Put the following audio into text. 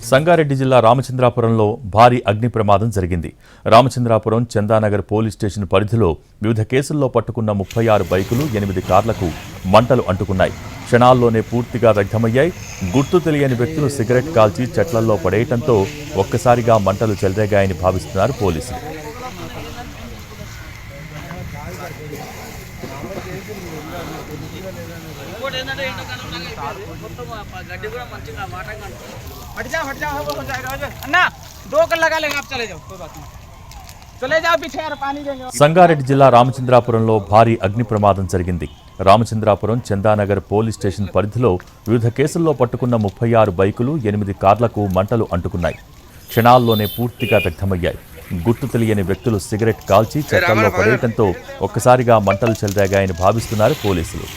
సంగారెడ్డి జిల్లా రామచంద్రాపురంలో భారీ అగ్ని ప్రమాదం జరిగింది. రామచంద్రాపురం చందానగర్ పోలీస్ స్టేషన్ పరిధిలో వివిధ కేసుల్లో పట్టుకున్న 36 బైకులు 8 కార్లకు మంటలు అంటుకున్నాయి. క్షణాల్లోనే పూర్తిగా దగ్ధమయ్యాయి. గుర్తు తెలియని వ్యక్తులు సిగరెట్ కాల్చి చెట్లల్లో పడేయటంతో ఒక్కసారిగా మంటలు చెలరేగాయని భావిస్తున్నారు పోలీసులు. సంగారెడ్డి జిల్లా రామచంద్రాపురంలో భారీ అగ్ని ప్రమాదం జరిగింది. రామచంద్రాపురం చందానగర్ పోలీస్ స్టేషన్ పరిధిలో వివిధ కేసుల్లో పట్టుకున్న 36 బైకులు 8 కార్లకు మంటలు అంటుకున్నాయి. క్షణాల్లోనే పూర్తిగా దగ్ధమయ్యాయి. గుర్తు తెలియని వ్యక్తులు సిగరెట్ కాల్చి చెట్లల్లో పడేయటంతో ఒక్కసారిగా మంటలు చెలరేగాయని భావిస్తున్నారు పోలీసులు.